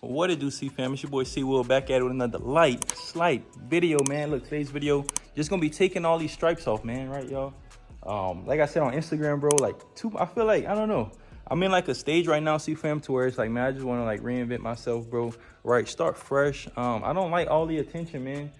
What it do, CEEFAM? It's your boy C-Will back at it with another slight video, man. Look, today's video just gonna be taking all these stripes off, man. Right, y'all? Like I said on Instagram, bro. I feel like I don't know. I'm in like a stage right now, CEEFAM, to where it's like, man, I just want to like reinvent myself, bro. Right, start fresh. I don't like all the attention, man.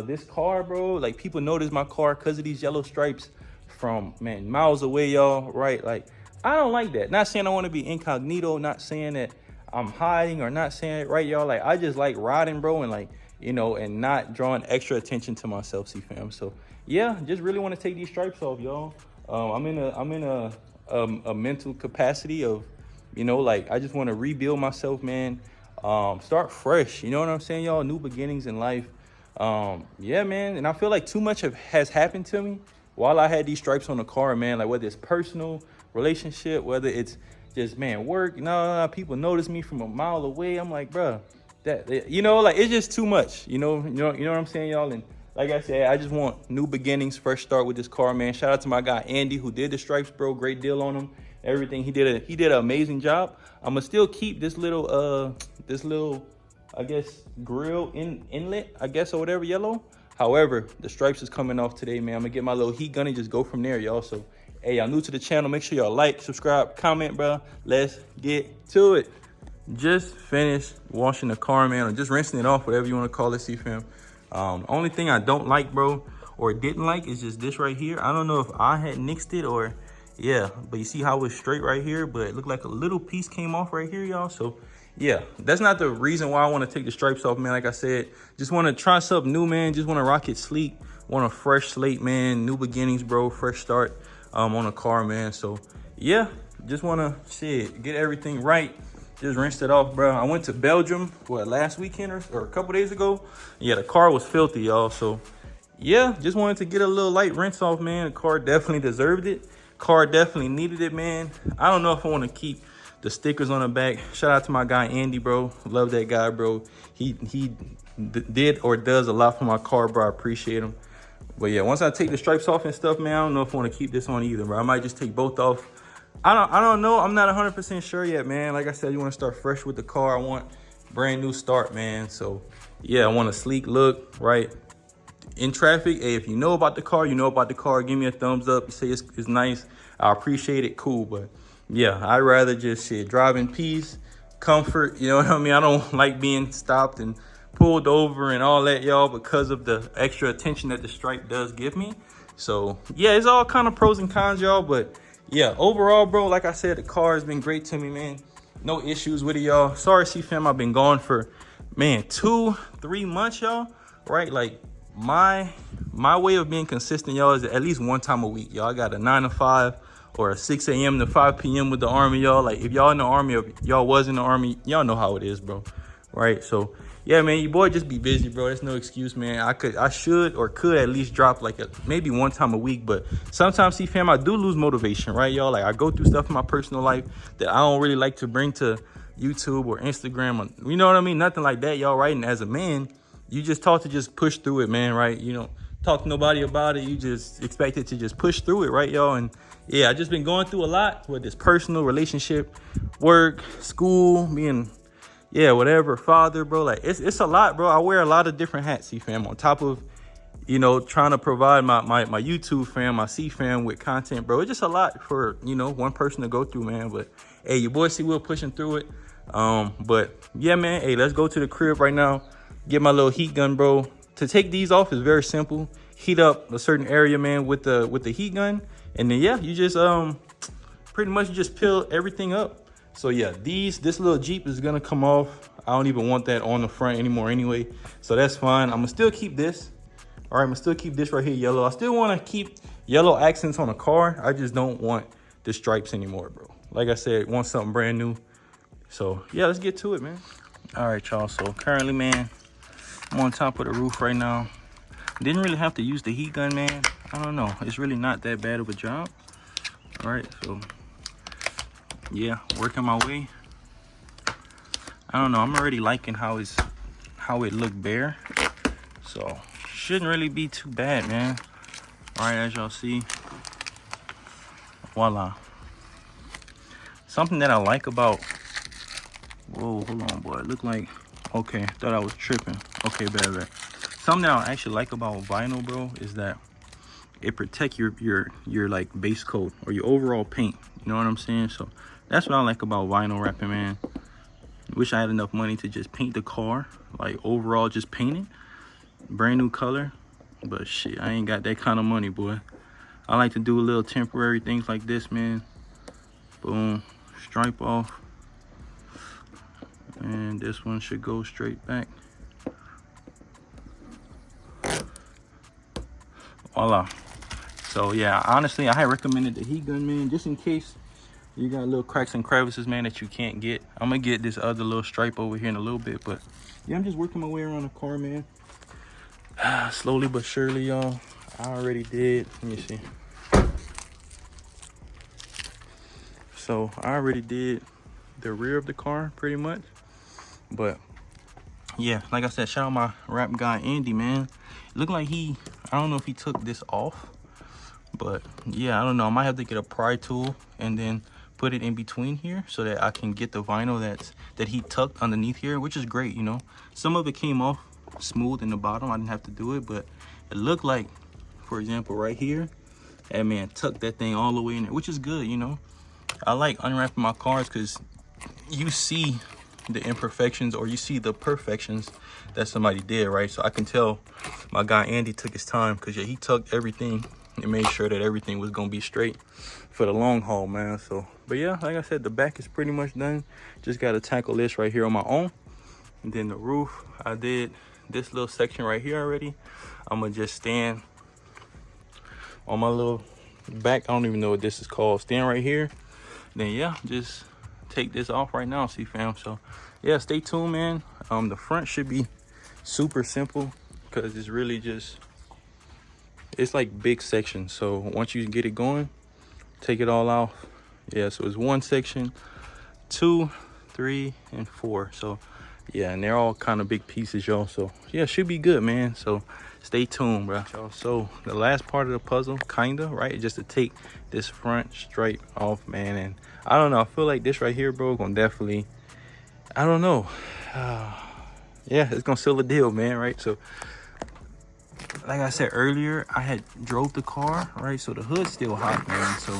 This car, bro. Like people notice my car because of these yellow stripes from miles away, y'all. Right, like I don't like that. Not saying I want to be incognito. Not saying that I'm hiding or not saying it, right, y'all. Like I just like riding, bro, and like, you know, and not drawing extra attention to myself, CEEFAM. So yeah, just really want to take these stripes off, y'all. I'm in a mental capacity of, you know, like I just want to rebuild myself, man. Start fresh, you know what I'm saying, y'all? New beginnings in life. Yeah, man. And I feel like too much has happened to me while I had these stripes on the car, man. Like whether it's personal, relationship, whether it's just, man, work, people notice me from a mile away. I'm like, bro, that, you know, like it's just too much, you know what I'm saying, y'all. And like I said, I just want new beginnings, fresh start with this car, man. Shout out to my guy Andy who did the stripes, bro. Great deal on him. Everything he did an amazing job. I'm gonna still keep this little I guess grill inlet, I guess, or whatever, yellow. However, the stripes is coming off today, man. I'm gonna get my little heat gun and just go from there, y'all. So hey, y'all new to the channel, make sure y'all like, subscribe, comment, bro. Let's get to it. Just finished washing the car, man, or just rinsing it off, whatever you want to call it, CEEFAM. Only thing I don't like, bro, or didn't like, is just this right here. I don't know if I had nixed it or, yeah, but you see how it's straight right here, but it looked like a little piece came off right here, y'all. So yeah, that's not the reason why I want to take the stripes off, man. Like I said, just want to try something new, man. Just want to rock it sleek. Want a fresh slate, man. New beginnings, bro. Fresh start on a car, man. So yeah, just want to get everything right. Just rinsed it off, bro. I went to Belgium last weekend or a couple days ago. Yeah, the car was filthy, y'all. So yeah, just wanted to get a little light rinse off, man. The car definitely deserved it. Car definitely needed it, man. I don't know if I want to keep the stickers on the back. Shout out to my guy Andy, bro. Love that guy, bro. He did or does a lot for my car, bro. I appreciate him. But yeah, once I take the stripes off and stuff, man, I don't know if I want to keep this on either, bro. I might just take both off. I don't know. I'm not 100% sure yet, man. Like I said, you want to start fresh with the car. I want brand new start, man. So yeah, I want a sleek look, right? In traffic, hey, if you know about the car, you know about the car. Give me a thumbs up. You say it's nice. I appreciate it. Cool. But yeah, I'd rather just drive in peace, comfort. You know what I mean? I don't like being stopped and pulled over and all that, y'all, because of the extra attention that the stripe does give me. So yeah, it's all kind of pros and cons, y'all. But yeah, overall, bro, like I said, the car has been great to me, man. No issues with it, y'all. Sorry, CEEFAM, I've been gone for, man, 2-3 months, y'all. Right? Like my way of being consistent, y'all, is at least one time a week, y'all. I got a 9 to 5 or a 6 a.m. to 5 p.m. with the Army, y'all. Like if y'all in the Army or y'all was in the Army, y'all know how it is, bro. Right? So yeah, man, your boy just be busy, bro. That's no excuse, man. I should or could at least drop like maybe one time a week, but sometimes, CEEFAM, I do lose motivation, right, y'all? Like I go through stuff in my personal life that I don't really like to bring to YouTube or Instagram, or, you know what I mean? Nothing like that, y'all, right? And as a man, you just taught to just push through it, man, right? You don't talk to nobody about it. You just expect it to just push through it, right, y'all? And yeah, I just been going through a lot with this personal relationship, work, school, being, yeah, whatever, father, bro. Like it's a lot, bro. I wear a lot of different hats, CEEFAM, on top of, you know, trying to provide my YouTube fam, my CEEFAM with content, bro. It's just a lot for, you know, one person to go through, man. But hey, your boy C-Will pushing through it. But yeah, man, hey, let's go to the crib right now. Get my little heat gun, bro. To take these off is very simple. Heat up a certain area, man, with the heat gun, and then yeah, you just pretty much just peel everything up. So yeah, this little Jeep is gonna come off. I don't even want that on the front anymore anyway, so that's fine. I'm gonna still keep this. All right, I'm gonna still keep this right here, yellow. I still want to keep yellow accents on the car. I just don't want the stripes anymore, bro. Like I said, want something brand new. So yeah, let's get to it, man. All right, y'all. So currently, man, I'm on top of the roof right now. Didn't really have to use the heat gun, man. I don't know. It's really not that bad of a job. All right, so yeah, working my way. I don't know. I'm already liking how it looked bare. So shouldn't really be too bad, man. All right, as y'all see, voila. Something that I like about Whoa, hold on, boy. It looked like, okay, thought I was tripping. Okay, bad. Something that I actually like about vinyl, bro, is that it protects your like base coat or your overall paint. You know what I'm saying? So that's what I like about vinyl wrapping, man. Wish I had enough money to just paint the car, like overall just paint it, brand new color. But shit, I ain't got that kind of money, boy. I like to do a little temporary things like this, man. Boom, stripe off. And this one should go straight back. Voila. So yeah, honestly, I had recommended the heat gun, man, just in case you got little cracks and crevices, man, that you can't get. I'm gonna get this other little stripe over here in a little bit, but yeah, I'm just working my way around the car, man. Slowly but surely, y'all. I already did. Let me see. So I already did the rear of the car pretty much. But yeah, like I said, shout out my wrap guy Andy, man. Looked like I don't know if he took this off, but yeah, I don't know. I might have to get a pry tool and then put it in between here so that I can get the vinyl that he tucked underneath here, which is great, you know. Some of it came off smooth in the bottom. I didn't have to do it, but it looked like, for example, right here, that man tucked that thing all the way in there, which is good, you know. I like unwrapping my cars because you see the imperfections or you see the perfections that somebody did, right? So I can tell my guy Andy took his time because yeah, he tucked everything and made sure that everything was gonna be straight for the long haul, man. So but yeah, like I said, the back is pretty much done. Just got to tackle this right here on my own. And then the roof, I did this little section right here already. I'm gonna just stand on my little back, I don't even know what this is called, stand right here. Then yeah, just take this off right now, CEEFAM. So yeah, stay tuned, man. The front should be super simple because it's really just, it's like big sections. So once you get it going, take it all off. Yeah, so it's 1 section, 2, 3, and 4. So yeah, and they're all kind of big pieces, y'all. So yeah, should be good, man. So stay tuned, bro. So the last part of the puzzle, kinda, right, just to take this front stripe off, man. And I don't know, I feel like this right here, bro, gonna definitely, I don't know, yeah, it's gonna seal the deal, man, right? So like I said earlier, I had drove the car, right? So the hood's still hot, man. So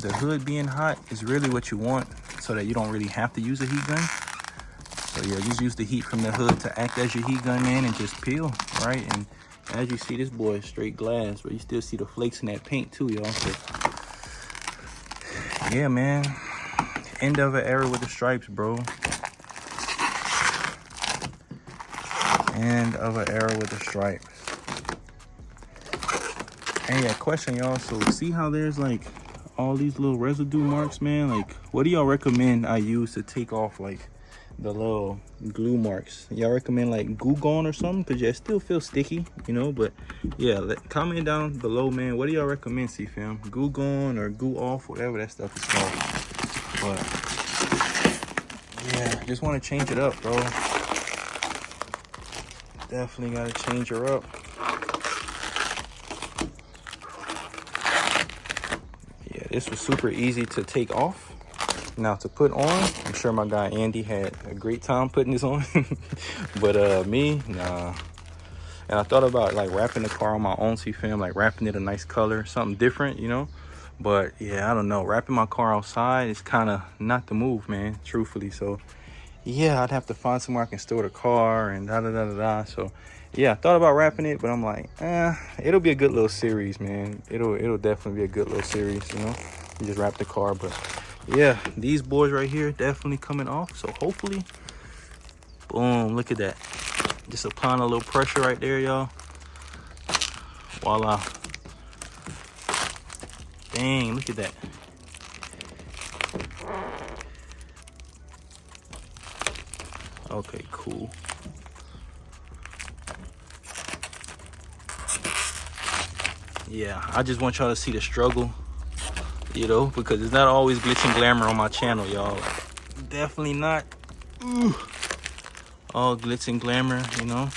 the hood being hot is really what you want so that you don't really have to use a heat gun. So yeah, just use the heat from the hood to act as your heat gun, man, and just peel, right? And as you see, this boy is straight glass, but you still see the flakes in that paint too, y'all. So yeah, man, end of an era with the stripes, bro. End of an era with the stripes. And yeah, question, y'all. So see how there's like all these little residue marks, man? Like, what do y'all recommend I use to take off like the little glue marks? Y'all recommend like Goo Gone or something? Because yeah, it still feels sticky, you know. But yeah, comment down below, man. What do y'all recommend, CEEFAM? Goo Gone or Goo Off, whatever that stuff is called. But yeah, just want to change it up, bro. Definitely got to change her up. Yeah, this was super easy to take off. Now to put on, I'm sure my guy Andy had a great time putting this on. But me, nah. And I thought about like wrapping the car on my own, CEEFAM, like wrapping it a nice color, something different, you know. But yeah, I don't know, wrapping my car outside is kind of not the move, man, truthfully. So yeah, I'd have to find somewhere I can store the car and da-da-da-da-da. So yeah, I thought about wrapping it, but I'm like, it'll be a good little series, man. It'll definitely be a good little series, you know. You just wrap the car. But yeah, these boys right here definitely coming off. So hopefully, boom, look at that. Just applying a little pressure right there, y'all. Voila. Dang, look at that. Okay, cool. Yeah, I just want y'all to see the struggle, you know, because it's not always glitz and glamour on my channel, y'all. Definitely not all glitz and glamour, you know.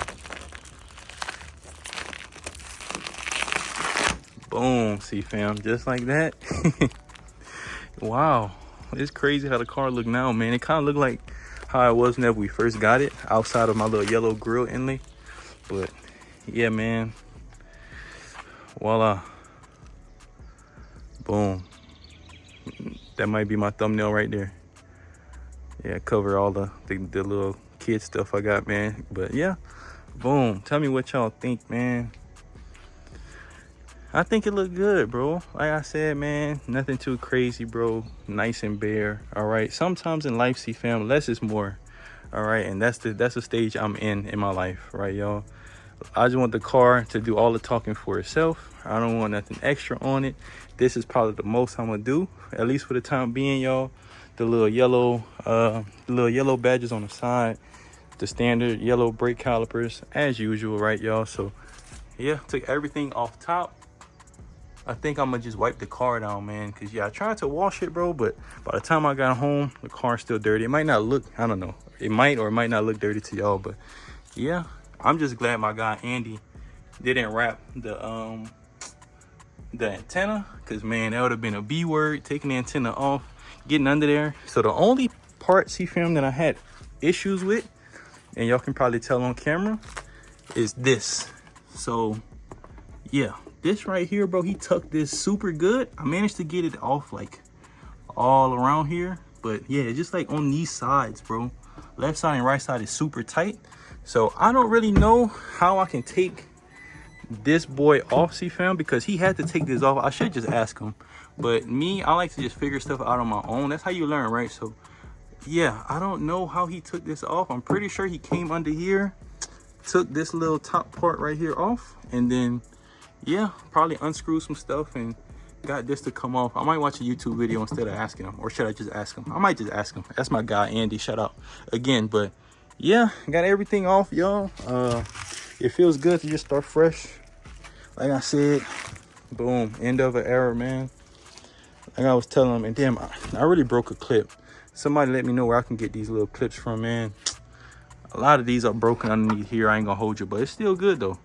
Boom, CEEFAM, just like that. Wow, It's crazy how the car look now, man. It kind of look like how it was whenever we first got it, outside of my little yellow grill inlay. But yeah, man, voila, boom. That might be my thumbnail right there. Yeah, cover all the little kid stuff I got, man. But yeah, boom. Tell me what y'all think, man. I think it looked good, bro. Like I said, man, nothing too crazy, bro. Nice and bare. All right. Sometimes in life, CEEFAM, less is more. All right, and that's the stage I'm in my life, right, y'all. I just want the car to do all the talking for itself. I don't want nothing extra on it. This is probably the most I'm gonna do, at least for the time being, y'all. The little yellow badges on the side, the standard yellow brake calipers as usual, right, y'all? So yeah, took everything off top. I think I'm gonna just wipe the car down, man, because yeah, I tried to wash it, bro, but by the time I got home, the car's still dirty. It might not look, I don't know, it might or it might not look dirty to y'all, but yeah, I'm just glad my guy Andy didn't wrap the antenna, because man, that would have been a B word, taking the antenna off, getting under there. So the only part, CEEFAM, that I had issues with, and y'all can probably tell on camera, is this. So yeah, this right here, bro, he tucked this super good. I managed to get it off like all around here, but yeah, just like on these sides, bro. Left side and right side is super tight. So I don't really know how I can take this boy off, CEEFAM, because he had to take this off. I should just ask him, but me, I like to just figure stuff out on my own. That's how you learn, right? So yeah, I don't know how he took this off. I'm pretty sure he came under here, took this little top part right here off, and then yeah, probably unscrew some stuff and got this to come off. I might watch a YouTube video instead of asking him, or should I just ask him? I might just ask him. That's my guy Andy, shout out again. But yeah, got everything off, y'all. It feels good to just start fresh. Like I said, boom, end of an era, man. Like I was telling him, and damn, I really broke a clip. Somebody let me know where I can get these little clips from, man. A lot of these are broken underneath here. I ain't gonna hold you, but it's still good though.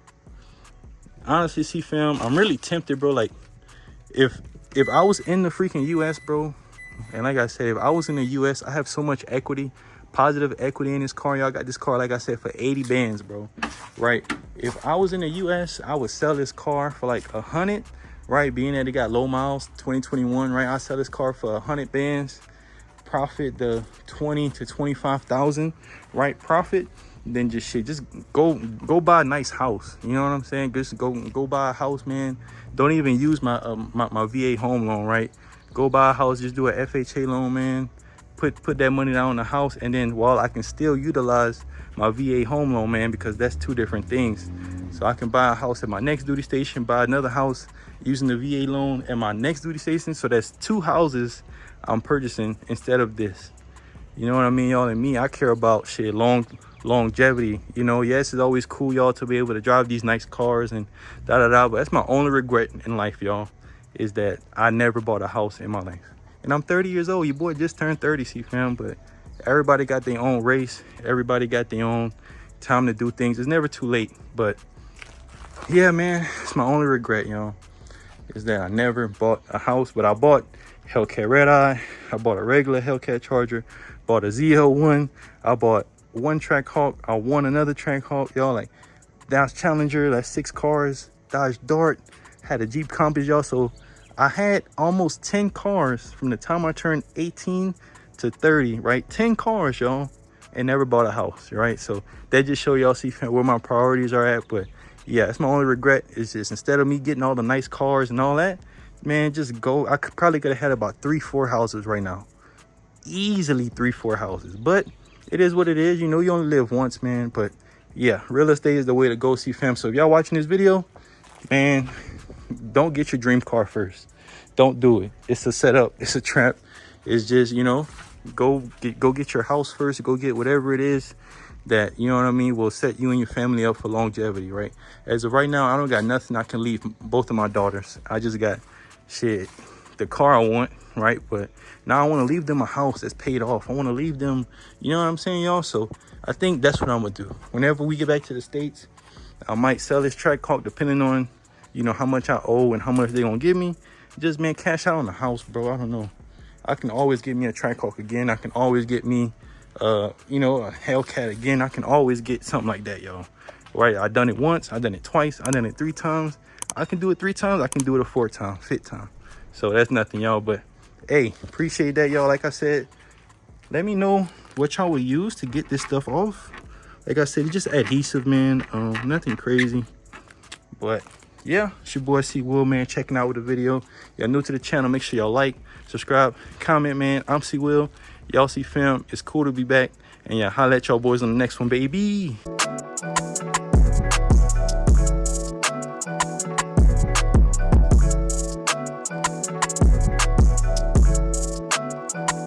Honestly, CEEFAM, I'm really tempted, bro. Like if I was in the freaking US, bro, and like I said, if I was in the US, I have so much equity, positive equity in this car. Y'all got this car, like I said, for 80 bands, bro. Right? If I was in the US, I would sell this car for like 100, right? Being that it got low miles, 2021, right? I sell this car for 100 bands, profit the 20 to 25,000, right? Profit. Then just shit, just go buy a nice house. You know what I'm saying? Just go buy a house, man. Don't even use my my VA home loan, right? Go buy a house, just do a FHA loan, man. Put that money down on the house, and then while I can still utilize my VA home loan, man, because that's two different things. So I can buy a house at my next duty station, buy another house using the VA loan at my next duty station. So that's two houses I'm purchasing instead of this. You know what I mean, y'all? And me, I care about shit longevity. You know, yes, it's always cool, y'all, to be able to drive these nice cars and but that's my only regret in life, y'all, is that I never bought a house in my life. And I'm 30 years old. Your boy just turned 30, CEEFAM, but everybody got their own race. Everybody got their own time to do things. It's never too late. But yeah, man, it's my only regret, y'all, is that I never bought a house. But I bought Hellcat Red Eye. I bought a regular Hellcat Charger, bought a ZL1. I bought one Trackhawk. I won another Trackhawk, y'all. Like Dodge Challenger, that's 6 cars. Dodge Dart, had a Jeep Compass, y'all. So I had almost 10 cars from the time I turned 18 to 30, right? 10 cars, y'all, and never bought a house, right? So that just show y'all, see where my priorities are at. But yeah, that's my only regret, is just instead of me getting all the nice cars and all that, man, just go. I probably could have had about 3-4 houses right now, easily 3-4 houses. But it is what it is. You know, you only live once, man. But yeah, real estate is the way to go, CEEFAM. So if y'all watching this video, man, don't get your dream car first. Don't do it. It's a setup. It's a trap. It's just, you know, go get your house first. Go get whatever it is that, you know what I mean, will set you and your family up for longevity, right? As of right now, I don't got nothing I can leave both of my daughters. I just got shit, the car I want, right? But now I want to leave them a house that's paid off. I want to leave them, you know what I'm saying, y'all? So I think that's what I'm gonna do. Whenever we get back to the States, I might sell this Trackhawk, depending on, you know, how much I owe and how much they're gonna give me. Just, man, cash out on the house, bro. I don't know. I can always get me a Trackhawk again. I can always get me, you know, a Hellcat again. I can always get something like that, y'all. Right? I done it once. I done it twice. I done it 3 times. I can do it 3 times. I can do it a 4th time, 5th time. So that's nothing, y'all. But hey, appreciate that, y'all. Like I said, let me know what y'all would use to get this stuff off. Like I said, it's just adhesive, man. Nothing crazy. But yeah, it's your boy C Will, man, checking out with the video. Y'all new to the channel, make sure y'all like, subscribe, comment, man. I'm C Will. Y'all CEEFAM. It's cool to be back. And yeah, holla at y'all boys on the next one, baby.